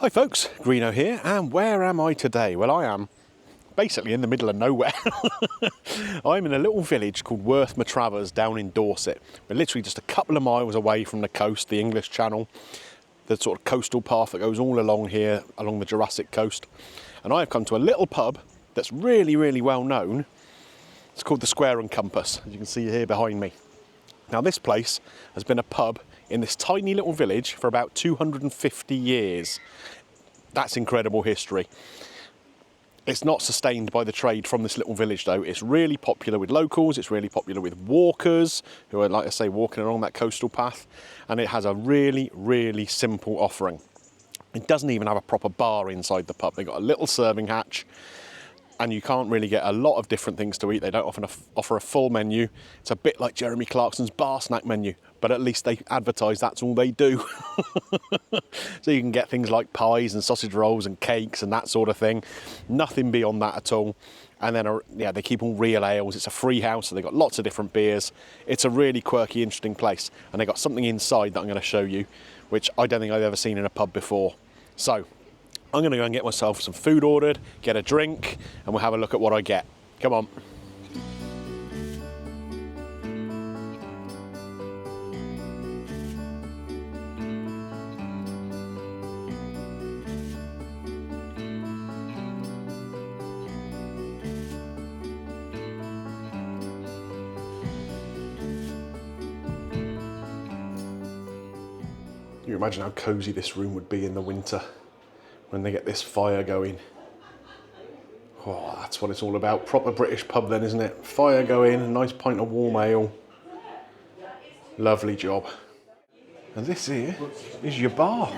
Hi folks, Greeno here, and where am I today? Well, I am basically in the middle of nowhere. I'm in a little village called Worth Matravers down in Dorset. We're literally just a couple of miles away from the coast, the English Channel, the sort of coastal path that goes all along here, along the Jurassic coast. And I've come to a little pub that's really, really well known. It's called the Square and Compass, as you can see here behind me. Now this place has been a pub in this tiny little village for about 250 years. That's incredible history. It's not sustained by the trade from this little village though. It's really popular with locals, it's really popular with walkers who are, like I say, walking along that coastal path, and it has a really, really simple offering. It doesn't even have a proper bar inside the pub. They've got a little serving hatch, and you can't really get a lot of different things to eat. They don't often offer a full menu. It's a bit like Jeremy Clarkson's bar snack menu, but at least they advertise that's all they do. So you can get things like pies and sausage rolls and cakes and that sort of thing. Nothing beyond that at all. And then, yeah, they keep all real ales. It's a free house, so they've got lots of different beers. It's a really quirky, interesting place. And they've got something inside that I'm going to show you, which I don't think I've ever seen in a pub before. So I'm going to go and get myself some food ordered, get a drink, and we'll have a look at what I get. Come on. Can you imagine how cosy this room would be in the winter when they get this fire going? Oh, that's what it's all about. Proper British pub then, isn't it? Fire going, a nice pint of warm ale. Lovely job. And this here is your bar.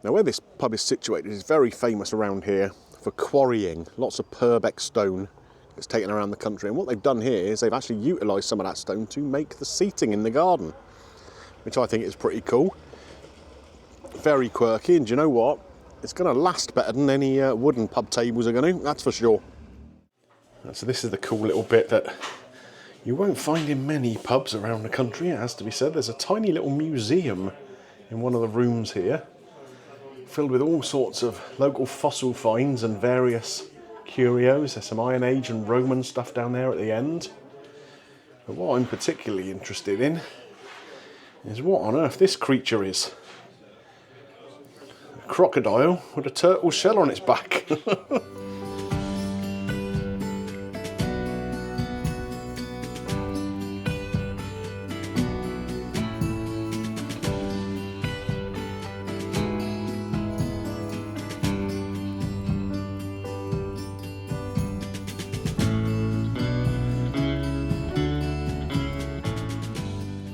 Now where this pub is situated is very famous around here for quarrying. Lots of Purbeck stone that's taken around the country, and what they've done here is they've actually utilised some of that stone to make the seating in the garden, which I think is pretty cool. Very quirky, and do you know what? It's going to last better than any wooden pub tables are going to, that's for sure. So this is the cool little bit that you won't find in many pubs around the country, it has to be said. There's a tiny little museum in one of the rooms here, filled with all sorts of local fossil finds and various curios. There's some Iron Age and Roman stuff down there at the end. But what I'm particularly interested in is what on earth this creature is. A crocodile with a turtle shell on its back.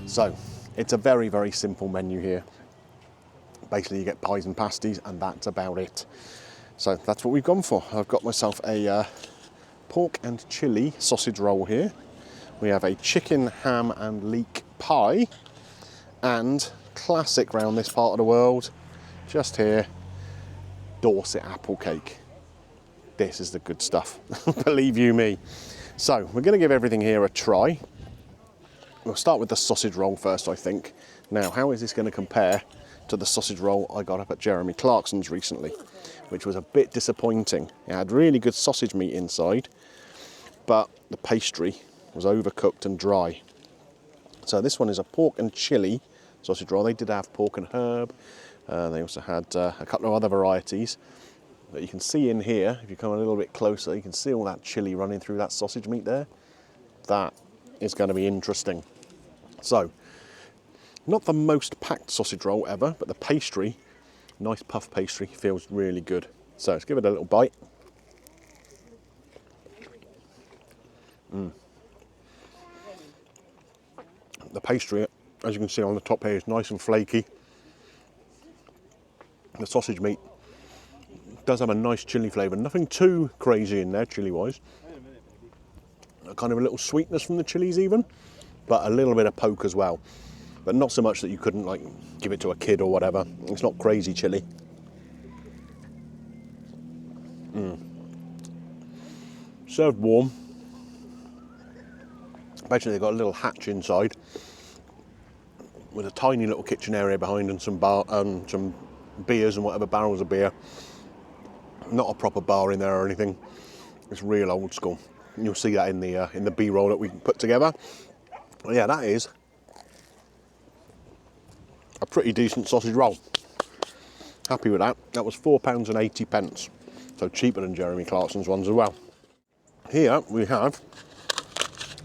So, it's a very, very simple menu here. Basically, you get pies and pasties, and that's about it. So, that's what we've gone for. I've got myself a pork and chilli sausage roll here. We have a chicken, ham and leek pie. And classic round this part of the world, just here, Dorset apple cake. This is the good stuff, believe you me. So, we're going to give everything here a try. We'll start with the sausage roll first, I think. Now, how is this going to compare to the sausage roll I got up at Jeremy Clarkson's recently, which was a bit disappointing. It had really good sausage meat inside, but the pastry was overcooked and dry. So this one is a pork and chilli sausage roll. They did have pork and herb. They also had a couple of other varieties that you can see in here. If you come a little bit closer, you can see all that chilli running through that sausage meat there. That is going to be interesting. So, not the most packed sausage roll ever, but the pastry, nice puff pastry, feels really good. So let's give it a little bite. The pastry, as you can see on the top here, is nice and flaky. The sausage meat does have a nice chilli flavour, nothing too crazy in there chilli-wise. Kind of a little sweetness from the chilies even, but a little bit of poke as well. But not so much that you couldn't like give it to a kid or whatever. It's not crazy chilli. Served warm. Basically, they've got a little hatch inside with a tiny little kitchen area behind and some beers and whatever, barrels of beer. Not a proper bar in there or anything. It's real old school. You'll see that in the B-roll that we put together. But yeah, that is a pretty decent sausage roll. Happy with that. That was £4.80, so cheaper than Jeremy Clarkson's ones as well. Here we have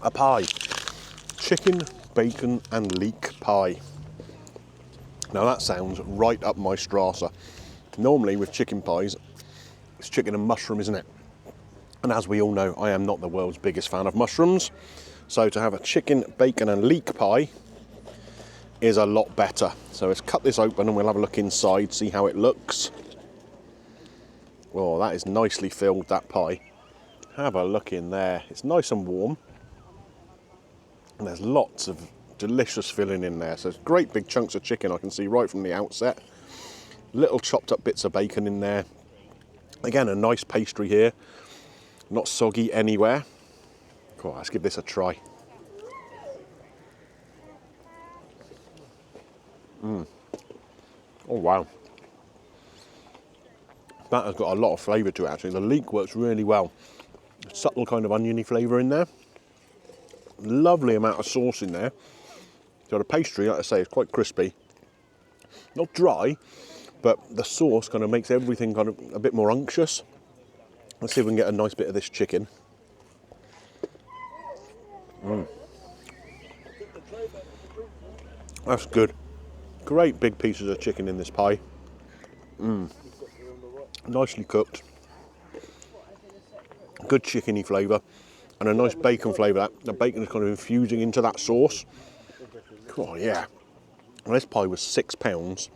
a pie, chicken, bacon and leek pie. Now that sounds right up my strasser. Normally with chicken pies, it's chicken and mushroom, isn't it? And as we all know, I am not the world's biggest fan of mushrooms. So to have a chicken, bacon and leek pie is a lot better. So let's cut this open and we'll have a look inside, see how it looks. Oh, that is nicely filled, that pie. Have a look in there. It's nice and warm. And there's lots of delicious filling in there. So it's great big chunks of chicken I can see right from the outset. Little chopped up bits of bacon in there. Again, a nice pastry here. Not soggy anywhere. Cool, let's give this a try. Oh wow. That has got a lot of flavour to it actually. The leek works really well. Subtle kind of oniony flavour in there. Lovely amount of sauce in there. So the pastry, like I say, is quite crispy. Not dry, but the sauce kind of makes everything kind of a bit more unctuous. Let's see if we can get a nice bit of this chicken. That's good. Great big pieces of chicken in this pie. Nicely cooked. Good chickeny flavour. And a nice bacon flavour. The bacon is kind of infusing into that sauce. Oh yeah. Well, this pie was £6,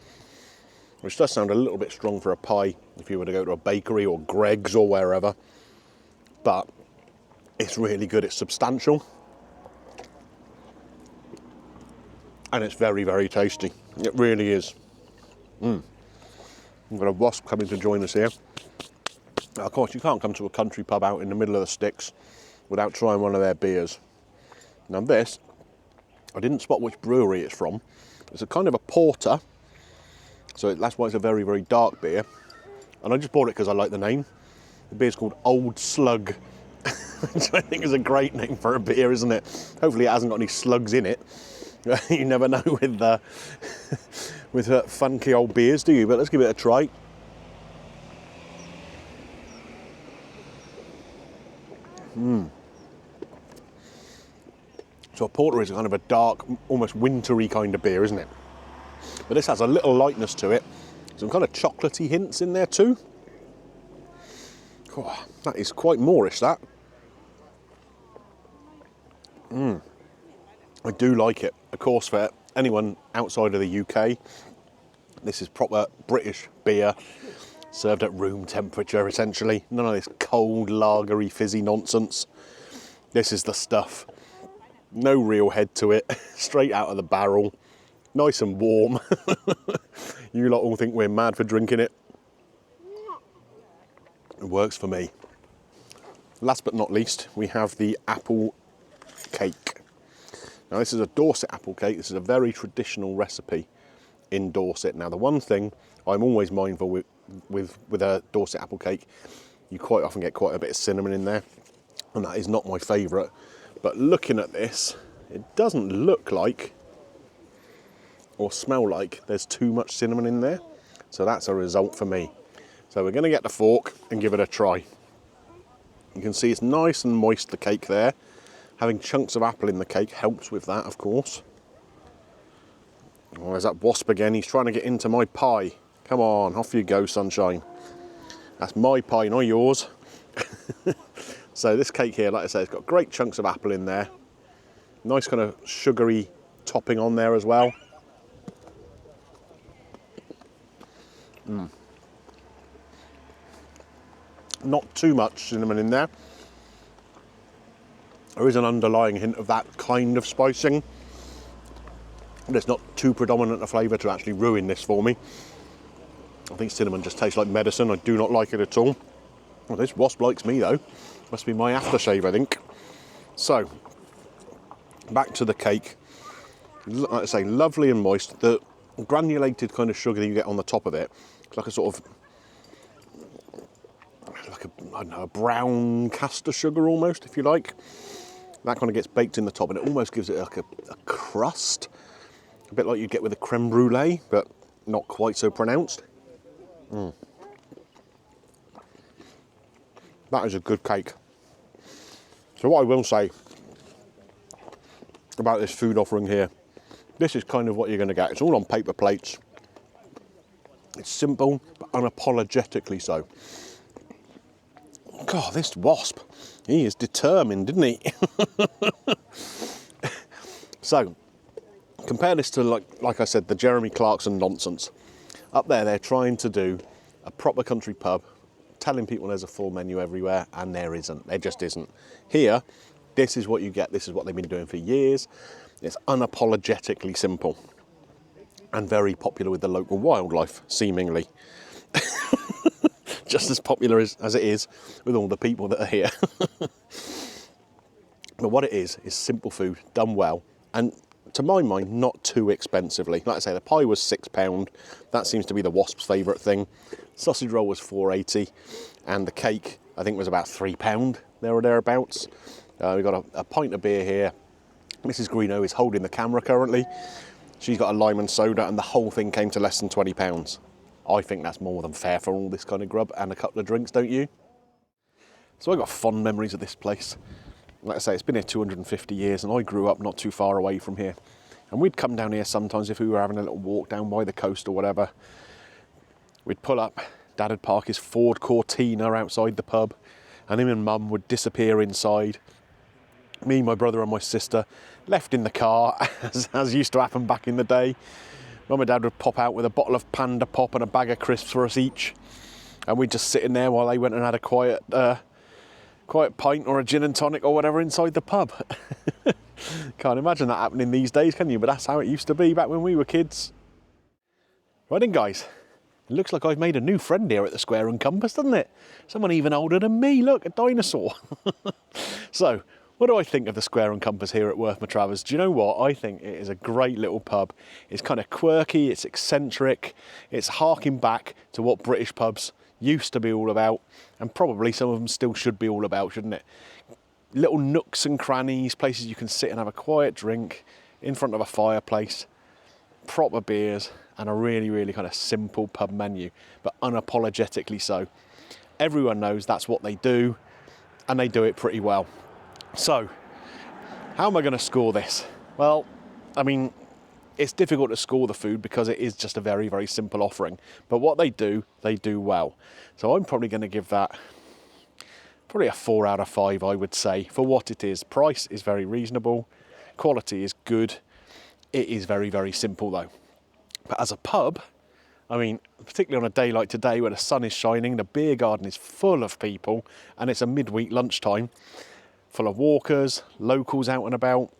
which does sound a little bit strong for a pie if you were to go to a bakery or Greggs or wherever. But it's really good. It's substantial. And it's very, very tasty. It really is. We've got a wasp coming to join us here. Now, of course, you can't come to a country pub out in the middle of the sticks without trying one of their beers. Now this, I didn't spot which brewery it's from. It's a kind of a porter, so that's why it's a very, very dark beer. And I just bought it because I like the name. The beer's called Old Slug, which I think is a great name for a beer, isn't it? Hopefully it hasn't got any slugs in it. You never know with funky old beers, do you? But let's give it a try. So a porter is kind of a dark, almost wintry kind of beer, isn't it? But this has a little lightness to it. Some kind of chocolatey hints in there too. Oh, that is quite Moorish, that. I do like it. Of course, for anyone outside of the UK, this is proper British beer, served at room temperature, essentially. None of this cold, lagery, fizzy nonsense. This is the stuff. No real head to it. Straight out of the barrel. Nice and warm. You lot all think we're mad for drinking it. It works for me. Last but not least, we have the apple cake. Now this is a Dorset apple cake. This is a very traditional recipe in Dorset. Now the one thing I'm always mindful with a Dorset apple cake, you quite often get quite a bit of cinnamon in there, and that is not my favourite. But looking at this, it doesn't look like or smell like there's too much cinnamon in there. So that's a result for me. So we're going to get the fork and give it a try. You can see it's nice and moist, the cake there. Having chunks of apple in the cake helps with that, of course. Oh, there's that wasp again. He's trying to get into my pie. Come on, off you go, sunshine. That's my pie, not yours. So this cake here, like I say, it's got great chunks of apple in there. Nice kind of sugary topping on there as well. Not too much cinnamon in there. There is an underlying hint of that kind of spicing. But it's not too predominant a flavour to actually ruin this for me. I think cinnamon just tastes like medicine. I do not like it at all. Well, this wasp likes me though. Must be my aftershave, I think. So, Back to the cake. Like I say, lovely and moist. The granulated kind of sugar that you get on the top of it, it's like a sort of, like a, I don't know, a brown caster sugar almost, if you like. That kind of gets baked in the top, and it almost gives it like a crust, a bit like you get with a creme brulee, but not quite so pronounced. That is a good cake. So what I will say about this food offering here, this is kind of what you're going to get. It's all on paper plates. It's simple, but unapologetically so. God, this wasp, he is determined, isn't he? So, compare this to, like I said, the Jeremy Clarkson nonsense. Up there, they're trying to do a proper country pub, telling people there's a full menu everywhere, and there isn't. There just isn't. Here, this is what you get. This is what they've been doing for years. It's unapologetically simple and very popular with the local wildlife, seemingly. Just as popular as it is with all the people that are here. But what it is simple food, done well, and to my mind, not too expensively. Like I say, the pie was £6. That seems to be the wasp's favourite thing. Sausage roll was £4.80, and the cake, I think, was about £3, there or thereabouts. We've got a pint of beer here. Mrs. Greeno is holding the camera currently. She's got a lime and soda, and the whole thing came to less than £20. I think that's more than fair for all this kind of grub and a couple of drinks, don't you? So I've got fond memories of this place. Like I say, it's been here 250 years, and I grew up not too far away from here. And we'd come down here sometimes if we were having a little walk down by the coast or whatever. We'd pull up, Dad would park his Ford Cortina outside the pub, and him and Mum would disappear inside. Me, my brother and my sister left in the car, as used to happen back in the day. Mum and Dad would pop out with a bottle of Panda Pop and a bag of crisps for us each. And we'd just sit in there while they went and had a quiet pint or a gin and tonic or whatever inside the pub. Can't imagine that happening these days, can you? But that's how it used to be back when we were kids. Right then, guys. It looks like I've made a new friend here at the Square and Compass, doesn't it? Someone even older than me. Look, a dinosaur. So, what do I think of the Square and Compass here at Worth Matravers? Do you know what? I think it is a great little pub. It's kind of quirky, it's eccentric, it's harking back to what British pubs used to be all about, and probably some of them still should be all about, shouldn't it? Little nooks and crannies, places you can sit and have a quiet drink in front of a fireplace, proper beers, and a really, really kind of simple pub menu, but unapologetically so. Everyone knows that's what they do, and they do it pretty well. So, how am I going to score this? Well, I mean, it's difficult to score the food because it is just a very, very simple offering. But what they do well. So I'm probably going to give that probably a 4 out of 5, I would say, for what it is. Price is very reasonable. Quality is good. It is very, very simple though. But as a pub, I mean, particularly on a day like today where the sun is shining, the beer garden is full of people, and it's a midweek lunchtime, full of walkers, locals out and about.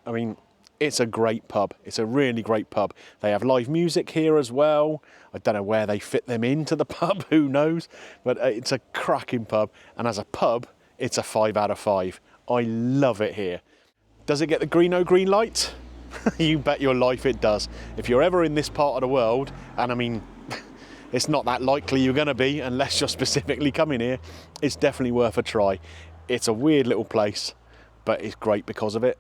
I mean, it's a great pub. It's a really great pub. They have live music here as well. I don't know where they fit them into the pub, who knows? But it's a cracking pub. And as a pub, it's a 5 out of 5. I love it here. Does it get the Greeno green light? You bet your life it does. If you're ever in this part of the world, and I mean, it's not that likely you're going to be unless you're specifically coming here, it's definitely worth a try. It's a weird little place, but it's great because of it.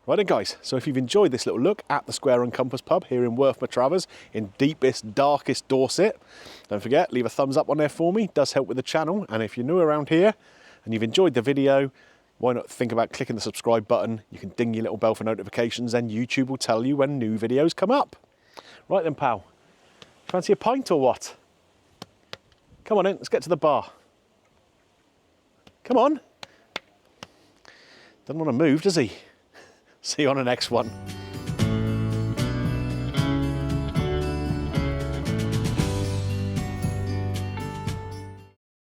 Right then, guys, so if you've enjoyed this little look at the Square and Compass pub here in Worth Matravers in deepest, darkest Dorset, don't forget, leave a thumbs up on there for me. It does help with the channel. And if you're new around here and you've enjoyed the video, why not think about clicking the subscribe button? You can ding your little bell for notifications, and YouTube will tell you when new videos come up. Right then, pal, fancy a pint or what? Come on in, let's get to the bar. Come on. Doesn't want to move, does he? See you on the next one.